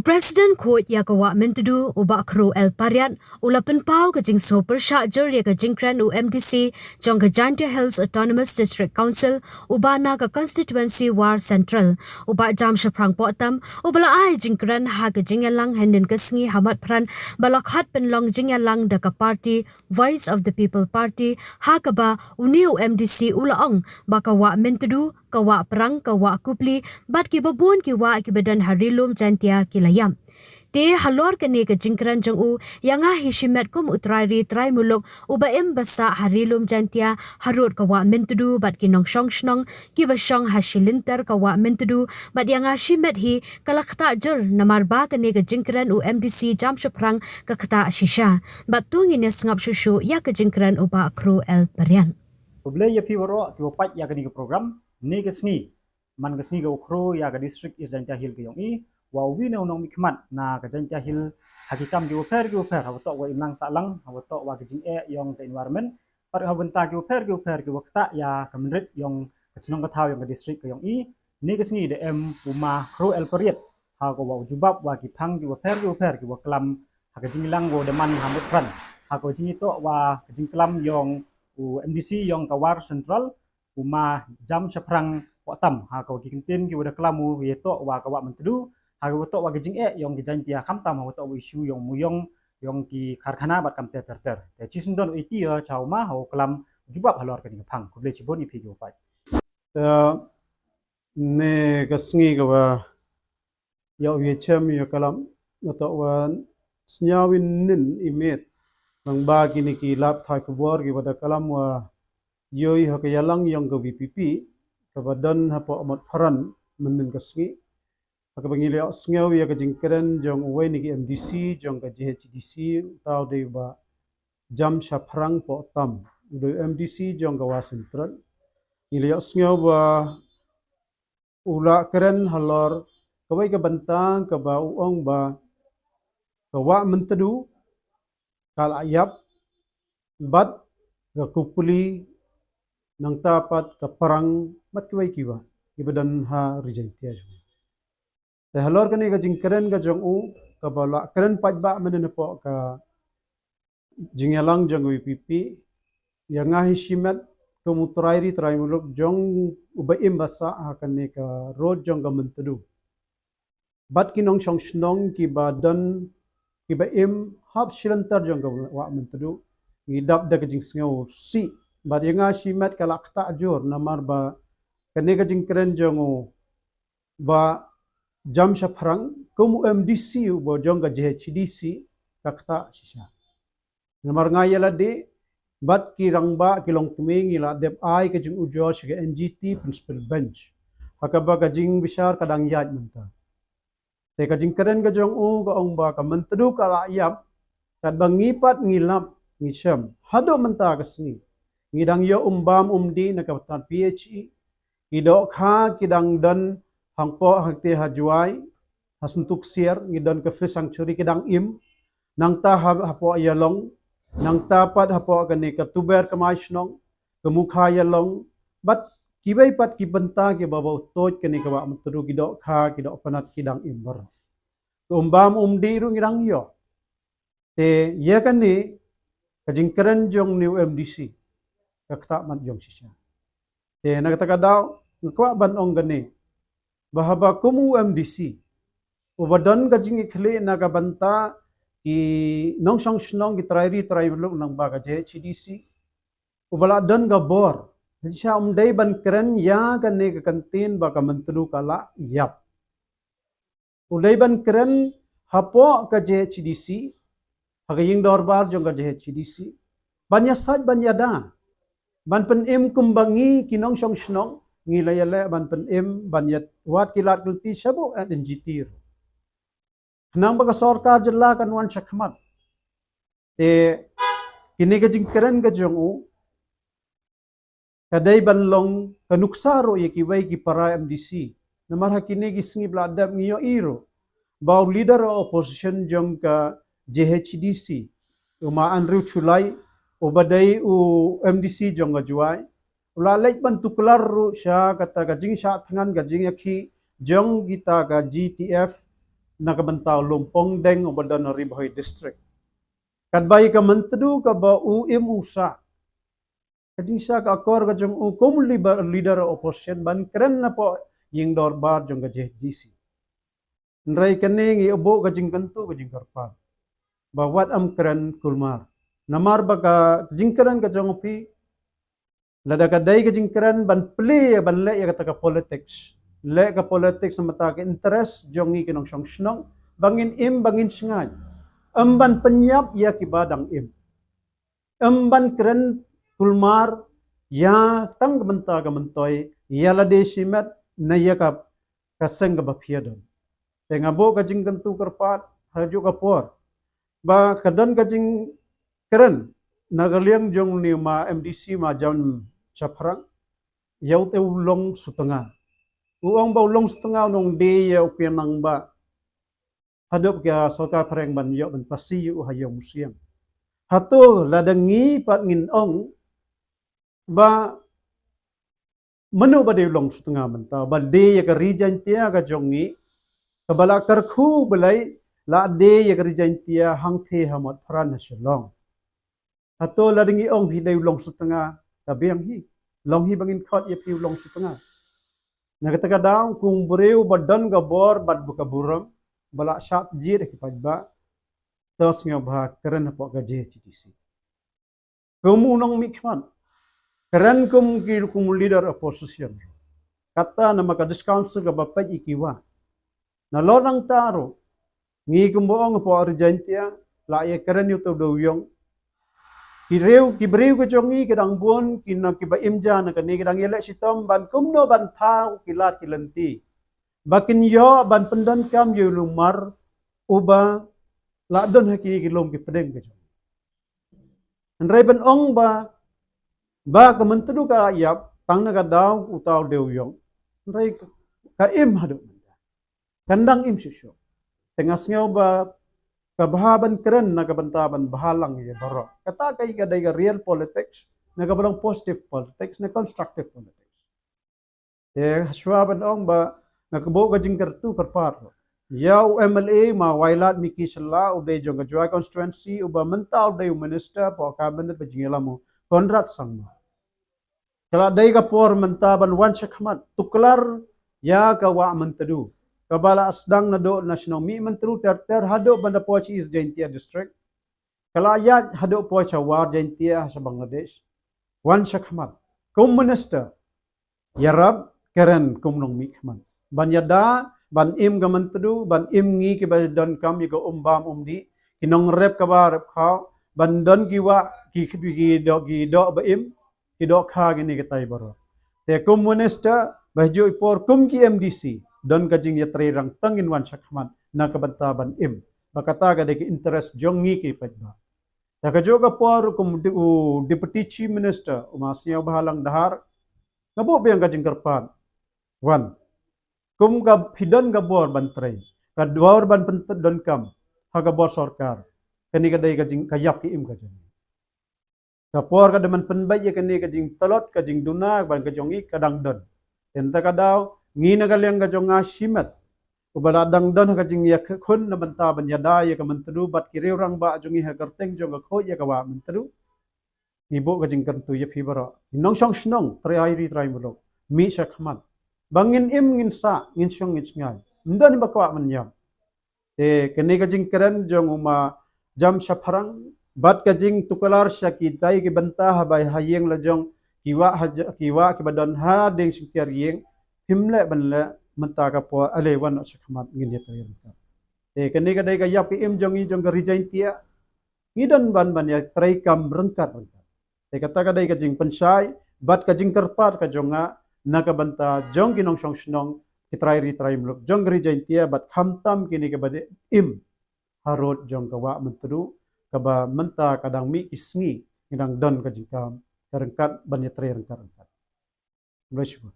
President Khot Yakawa Mentudu Uba Kru El Pariat Ulapan Pau Kajing So Persha Jur Ya Kajing Kran U MDC Jong Kajantia Hills Autonomous District Council Uba Naga Constituency War Central Uba Jam Shaprang Potam Ubala Ai Jingkran Ha Kajing Yalang Hendin Kasngi Hamad Pran Balakhat Penlong Jing Yalang Daka Party Voice of the People Party Hakaba Uniu MDC Ulaong Bakawa Mentudu Kawa Perang Kawa Kupli Bat Ki Babun Ki Wa Ki Badan Harilum Jantia Kilayam Te halor kene ke jingkran jang u yanga hishimet kum utrairi trai muluk uba em basa harilum jantia harut kawa mentudu bat kinong shong shnong ki basong hashilinter kawa mentudu bat yanga shimet hi kalakta jur namar ba kene ke jingkran u MDC jam shaprang kakta shisha bat tungine sngap shushu ya ke jingkran uba Kru El Pariat Publi ya piwaro ki wapat ya kini program ni kesni man kesni ga ukro ya ga district is Jantia Hill ke yong i wa wi na unong mikmat na ga Jantia Hill hakikam ki waper hawatok wa imlang salang hawatok wa gijing yong ke environment par hawenta ki waper ki wakta ya kamrit yong kecnong kataw yong ga district ke yong i ni kesni de em uma Kru El Pariat ha ko wa jubab wa ki phang ki waper ki waklam ha gijing lang go deman hamut pran ha ko jingi to wa gijing klam yong MDC yang kawar central uma jam seprang watam ha kau kikintin ki wada kelamu yeto wa kawa mentedu ha wato wa gijing yang gijantia kamtam wato isu yang muyong yang ki karkhana bat kam ter te chisundon iti ya chauma ha kelam jubab halor kan phang ko le chibon ipi ki upai ne gasngi gawa ya wi chem ya kalam wato wa snyawin nin imet nang ba kini ki lap thai kubor ki wada kalam wa yoi ha ka yalang yang ka VPP ka badan ha po amat pharan menin kasngi ha ka bangile sngew ya ka jingkren jong uwai ni ki MDC jong ka JHDC tau de ba jam sha phrang po tam do MDC jong ka wa central ile sngew ba ula keren halor ka bai ka bantang ka ba uong ba ka wa mentedu kal ayap bat ga kupuli nang tapat ka parang mat kiwai kiwa ibadan ha rejentia jo te halor kani ga jingkeren ga jong u ka bala keren paj ba menen po ka jingelang jong VPP yang ngahi shimet ko mutrairi trai muluk jong ubaim basa ha kani ka road jong ga mentedu bat kinong shong shnong ki badan kibaim hab shilantar jong ka wa mentedu ngidap da kajing sngew si bad yanga shimat kalakta ajur namar ba kane kajing keren jong ba jam shaphrang kum MDC bo jong ka JHDC kakta sisa namar ngayala de bat kirang ba kilong kuming ila dep ai kajing ujo shiga NGT principal bench hakaba kajing bishar kadang yaj menta te kajing keren ka jong ga ong ba ka mentedu kala yap kat bangipat ngilap ngisam hado menta kasni ngidang yo umbam umdi na kapatan PHE idok kha kidang dan hangpo hangte hajuai hasentuk sier ngidon ke free sanctuary kidang im nang ta hapo yalong nang tapat hapo kani ka tuber kamaisnong kemukha yalong bat kibai pat kibenta ke baba utoj kani ka wa mentedu kidok kha kidok panat kidang imber umbam umdi ru ngidang yo te ya kani kajingkeren jong new MDC kakta mat jong sisya te nagtaka daw ngkwa banong gani bahaba kumu MDC ubadon kajing ikhle nagabanta ki nong song snong ki trai luk nang baga JHDC ubala don gabor siya umday ban keren ya kani ka kantin baka mentru kala yap ulay ban keren hapo ka JHDC hagaying dorbar jong ka JHDC banya saj banya da ban pen em kumbangi kinong song snong ngilayale ban pen em banyat wat kilat kulti sabu at NGT nang baga sorkar jalla kan wan shakmat te kini ka jingkeren ka jong u kadai banlong kanuksaro yekiwai ki para MDC namar hakini gisngi bladam ngiyo iro baw leader o opposition jong ka JHDC umaan riu chulai ubadai u MDC jong gajuai ulalait ban tuklar ru sya kata gajing sya thangan gajing yakhi jong kita ga GTF nakabantao lumpong deng ubadan Ribahoy District. Kadbay ka mentadu ka ba uim usa. Kajing siya ka akor ka jong ukum leader opposition ban keren na po yung dorbar jong ka JGC. Nray kaning iubo ka jing kantu ka jing karpa. Bawat am keren kulmar. Namar ba ka jing keren ka jong upi. Lada ka day ka jing keren ban play ban le ya ka politics. Le ka politics na mata ka interest jong i kinong syong syong. Bangin im bangin singay. Amban penyap ya kibadang im. Amban keren kulmar ya tang gementa gementoy ya lade simet na ya ka kaseng ka bapiadon. Tengabo ka jing kentu kerpat haju ka por. Ba kadan ka jing keren nagaliang jong ni ma MDC ma jam chaprang yaw te ulong sutengah. Uang ba ulong sutengah nong de ya upianang ba hadap kaya soka pareng ban yo ban pasiyo hayo museum. Hato ladangi pat ngin ong ba manu ba de long setengah menta ba de ya ka rijan tia ka jongi ka bala karku balai la de ya ka rijan tia hang the hamat pran selong. Hato ladangi ong hi de long setengah ka biang hi long hi bangin khot ya pi long setengah. Nagata ka daw kung breu badan ga bor bad buka burang bala syat jir kipad ba tos nga bah keren po ka JTC. Kumunong mikman keren kum leader opposition. Kata na maka-discount sa gabapay ikiwa. Na lonang taro, ngi kumbuong po Argentia, laye keren yung tawdawyong. Kibreu ko chongi kadang buon, kibaim dyan, na kani kadang yelek sitom, ban kumno ban tao kilat kilanti. Bakin yo ban pendan kam yo lumar, uba, la don hakini kilom kipadeng ka chongi. Andray ban ong ba kementedu ka ayap tang na daw utaw dewyong ray ka im hado kandang im sisyo tengas ngaw ba kabahaban keren na kabantaban bahalang ya baro kata kay kaday ka real politics na kabalang positive politics na constructive politics haswaban ong ba nakabuo ka jing kartu karparo yaw MLA ma wailat miki sala u de jong ka constituency u ba mental de minister po cabinet ba jingela mo Konrad Sangma. Kalau day ka por mentaban wan syakmat tuklar ya kawa mentadu. Kabala asdang na do national mi mentru ter hado banda po si is Jaintia district. Kalau ayat hado po sa war Jaintia sa Bangladesh. Wan syakmat. Kum minister yarab keren kum nong mi kman. Ban yada ban im ka mentadu ban im ngi ki ba don kam yi ka umbam umdi kinong rep ka ba rep khaw ban don kiwa ki do ba im idok kha gini kita ibaro. Te komunista bahjo ipor kum ki MDC don kajing yatri rang tangin wan syakman na kabantaban im. Bakata ga de interest jongi ki padba. Ta kajoga por kum deputy chief minister umasnya bahalang dahar ngabo biang kajing karpan. Wan kum ga hidon ga bor bantray. Kadwar ban pentet don kam haga bor sorkar. Kani kadai kajing kayap ki im kajing. Kapor ka daman penbay ya kani kajing talot kajing duna ban kajongi kadang don. Tenta kadaw ngi nagalyang kajong shimet. Ubala dang don kajing ya kun na banta ban yada ya kamantudu bat kiriurang ba jongi hagarteng jong ko ya kawa mantudu. Ibo kajing kantu ya pibaro. Inong syong snong triayri traimulok. Mi syakman. Bangin im ngin sa ngin syong ngin ngay. Nda ni bakwa manyam. Te kani kajing keren jong uma jam syaparang bat kajing tukalar siya kitay kibanta habay hayeng lajong kiwa kibadon ha ding sikir yeng himle banle mentaka po alewan at sakamat nginya tayo ka. Kani kaday kayap ki im jong ka rejain tia ngidon ban ya tray kam rengkat. Kata kaday kajing pensay bat kajing kerpat kajong nga nakabanta jong kinong syong snong kitray muluk jong rejain tia bat kamtam kini kabade im harot jong kawa mentudu kaba menta kadang mi isngi ngidang don kajikam rengkat banyatri rengkat. Bless you.